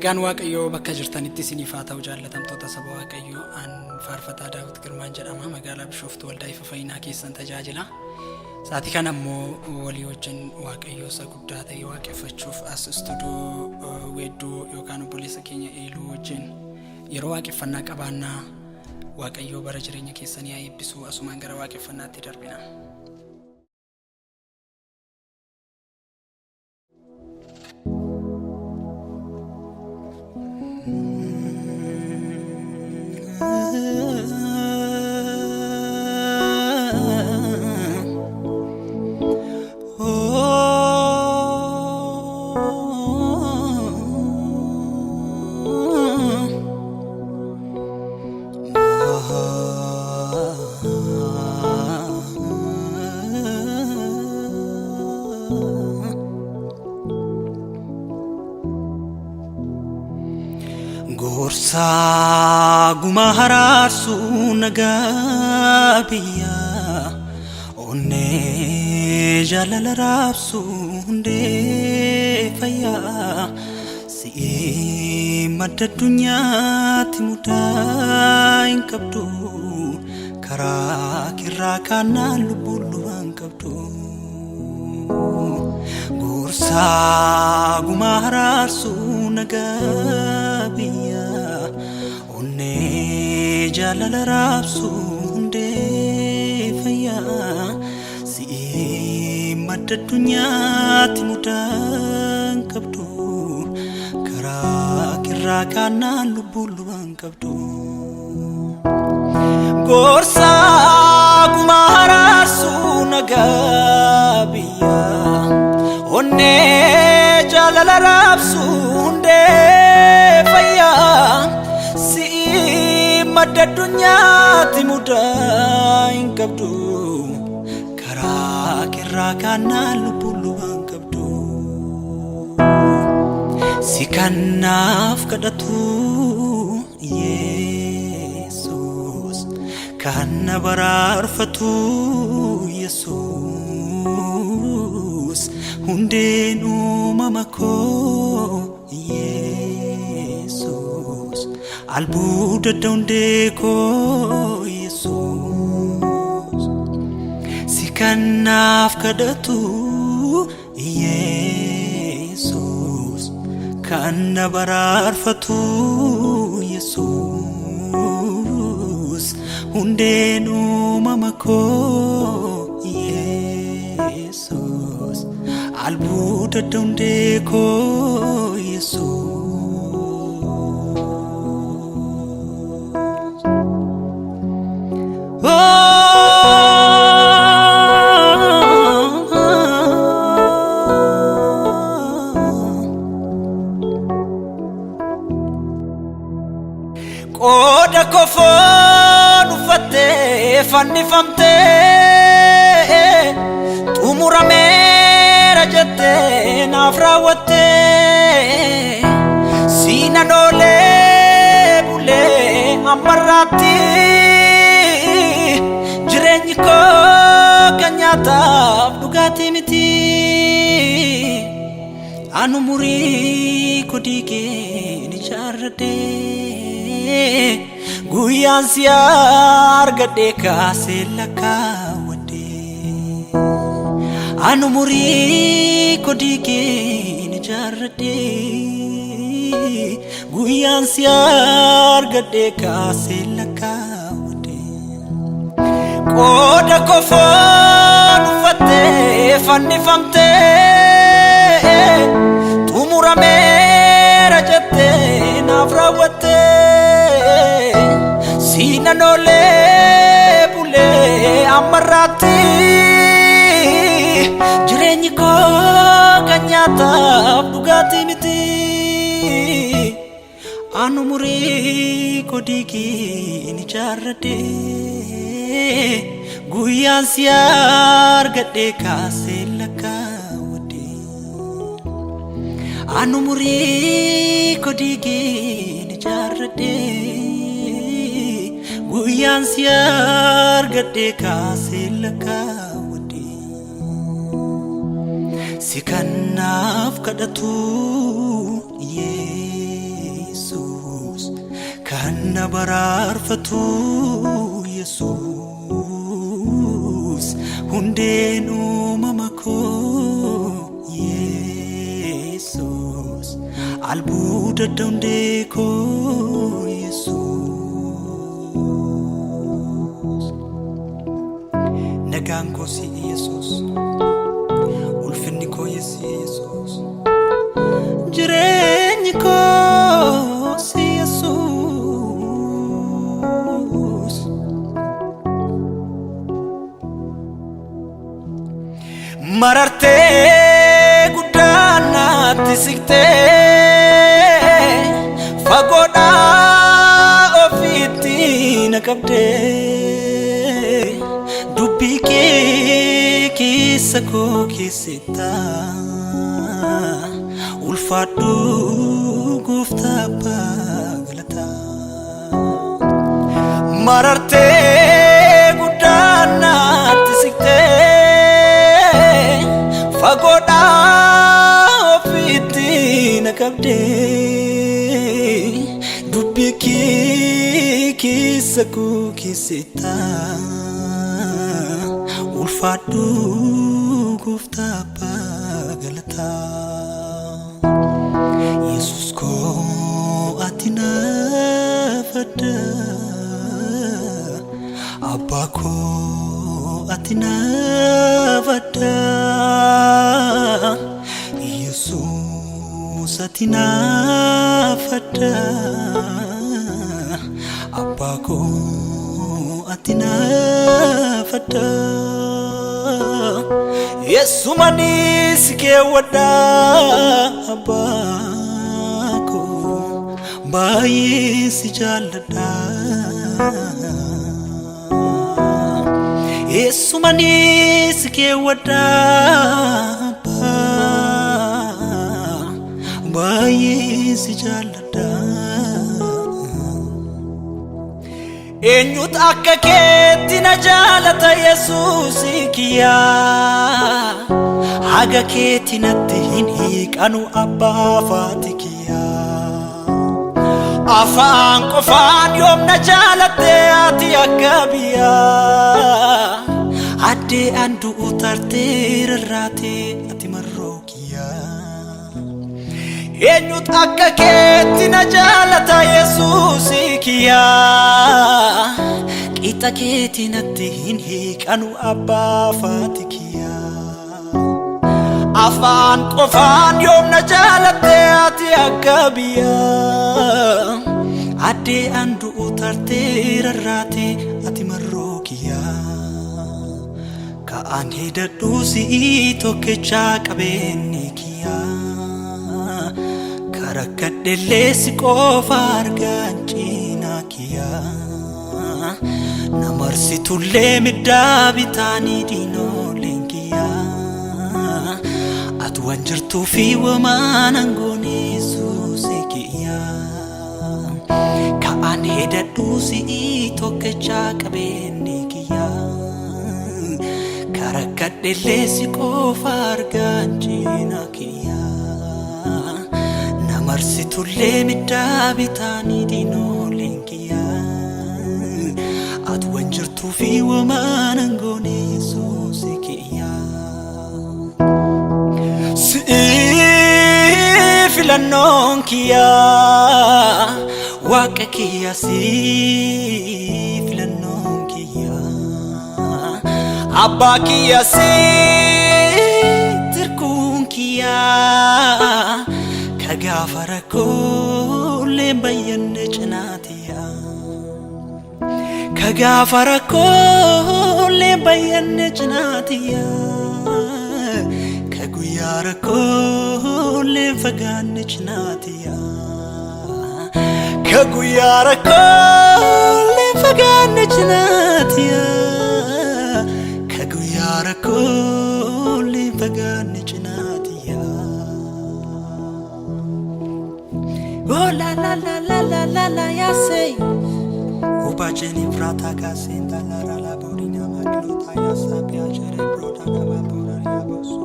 Nagaan Waaqayyoo bakka jirtanitti isiniif haa ta'u jaallatamtoota saba Waaqayyoo an faarfataa Daawit Girmaan jedhama magaalaa Bishooftuu waldaa ifa fayyinaa keessan tajaajila. Sa'aatii kana ammoo walii wajjin Waaqayyoo isa guddaa ta'e waaqeffachuuf as istuudiyoo weedduu yookaan obboleessa keenya Eeluu wajjin yeroo waaqeffannaa qabaannaa Waaqayyoo bara jireenya keessanii haa eebbisu asumaan gara waaqeffannaatti darbina. Gorsa gumahararsu nagabiya onne jalala rabsu hunde faya si madda dunyati mudain kabdu kara kirra kana lubuluan kabdu gorsa gumahararsu nagabiya onne jalala rabsu hunde faya si madda dunyati mudan kabdu kara kirra kana lubuluan kabdu gorsa gumahararsu nagabiya onne jalala rabsu hunde faya si madda dunyati mudain kabdu kara kirra kana lubuluan kabdu si kanaf kadatu Yesus kana bararfatu Yesus hundenu mamako Yesus albuda dondeko Yesus sikanaf kadatu Yesus kana bararfatu Yesus hundenu mamako Yesus albuda dondeko Yesus Koda kofon ufatte fannifamte tumurame rajate nafrawatte sinanole bule amarati jireenyi ko kanyata dugati miti anu muri kodike ni charade guyan siar gade kaselaka wade anu muri kodike ni jarade guyan siar gade kaselaka wade koda kofon fatte fannifamte tumurame rajate nafrawate sinanole bule amarati jireenyi ko kanyata dugati miti anu muri kodiki ni charade guyan siar gade kaselaka wade anu muri kodiki ni charade guyan siar gade kaselaka wade si kanaf kadatu Yesus kanna bararfatu Yesus hundeen uumamako Yesus albuuda hundeko Yesus nagaan ko si Yesus ulfinni ko Yesus jireenyi ko si Yesus mararte gudana tisikte fagoda ofiti nakabde dubiki kisako kisita ulfadu gufta paglata mararte gudana tisikte fagoda ofiti nakabde dubiki kisaku kisita ulfadu gufta paglata Yesus ko atina fada Abba ko atina fada Yesus atina fada Abba ko atina fada Yesu manis ke wada Abba ko bayi si jalada Yesu manis ke wada Abba bayi si jalada Enyut akka keetti na jaalata Yesus kiya haga keetti natti hin hiiqanu abbaa faatikiya afaan qofaan yoom na jaalatte ati akka biyya addee andu utartee rarraate ati marrookiya Enyut akka keetti na jaalata Yesus kiya qita keetti natti hin hiiqanu abbaa faatikiya afaan qofaan yoom na jaalatte ati akka biyya addee andu utartee rarraate ati marrookiya ka'aan hidhadhu si'ii tokkichaa qabeenni kiyya karakkadhellee si qofa argaan cinaa kiyya namarsitullee middaa bitaanii diinooleen kiyya ati waan jirtuu fi wamaan angoon Yesus kiyya ka'aan hidhadhu si'ii tokkichaa qabeenni kiyya karakkadhellee si qofa argaan cinaa kiyya namarsitullee middaa bitaanii diinooleen kiyya ati waan jirtuu fi wamaan angoon Yesus kiyya si'ii filannoon kiyya waaqa kiyya si'ii filannoon kiyya abbaa kiyya si'ii tirkuun kiyya kagaafa rakkoolee bayyanne cinaatiya kagaafa rakkoolee bayyanne cinaatiya kaguyyaa rakkoolee fagaanne cinaatiya kaguyyaa rakkoolee fagaanne cinaatiya kaguyyaa rakkoolee fagaanne cinaatiya Oh la la la la la la la ya say Ubacheni frata kasenta la la la borina maglota ya sapia chere broda na mabora ya bosu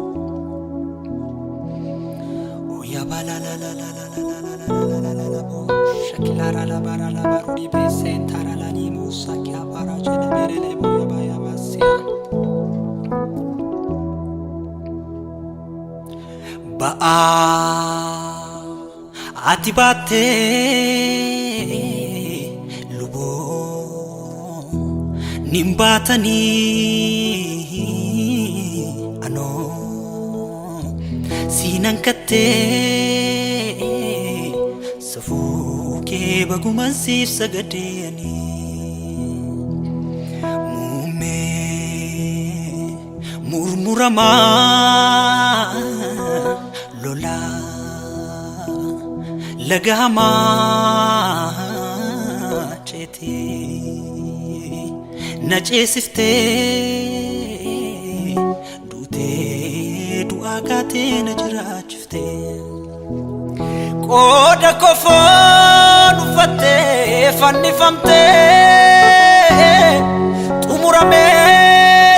ya bala la la la la la la la la la la bo shakila la bara la baru di presentara la ni musa kya bara jene mere le bo ya ba ya basia ba atibate lubo nimbatani ano sinankate safuke bagumansif sagadeni mume murmurama lola lagama cheti nachesifte dute duagate najrachfte qoda kofon ufatte fannifamte tumurame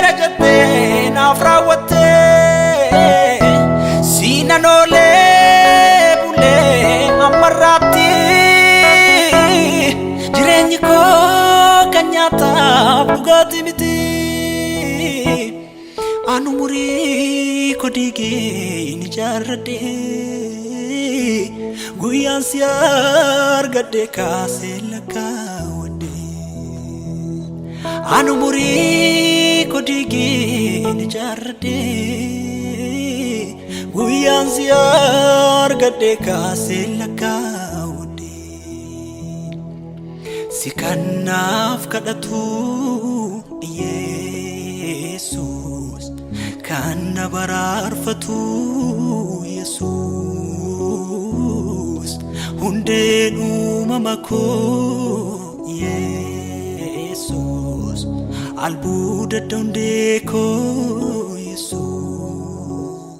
rajate nafrawate sinanole bule amarati jirenyi ko kanyata bugati miti anumuri kodige ni jarade guyan siar gade kaselaka wade anumuri kodige ni jarade guyan siar gade kaselaka wade sikanaf kadatu Jesus kana bararfatu Jesus hundenu mamako Jesus albuda dondeko Jesus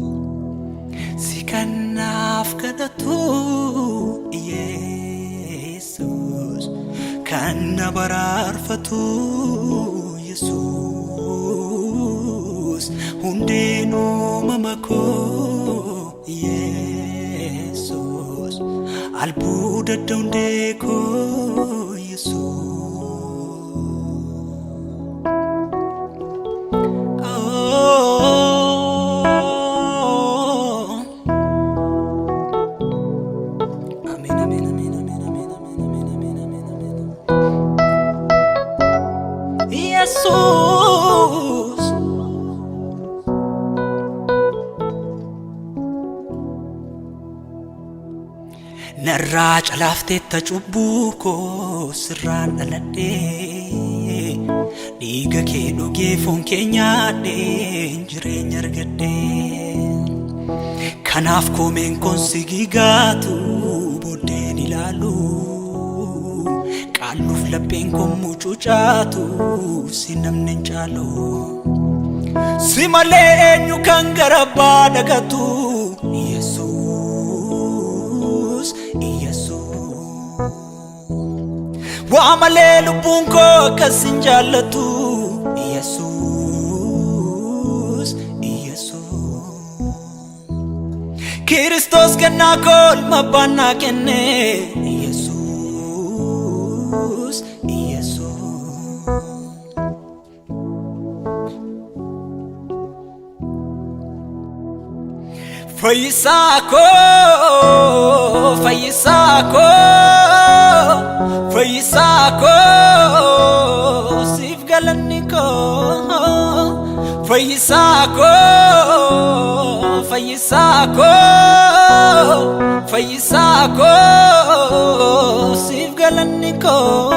sikanaf kadatu Jesus kana bararfatu Jesus hundenu mamako Jesus albuda dondeko Jesus amen amen amen amen amen amen amen amen amen amen Jesus narrach alafte tachubuko sirran alade diga ke doge fonke nyaade jirenya argade kanaf komen konsigigatu boden ilalu qaluf lapen komuchuchatu sinamnen chalo simale enyu kangaraba dagatu وعملي لبونكو كسنجالتو يسوس يسوس كريستوس كنا كل مبانا كني يسوس يسوس فيساكو فيساكو فيساكو سيف قالنيكو فيساكو فيساكو فيساكو سيف قالنيكو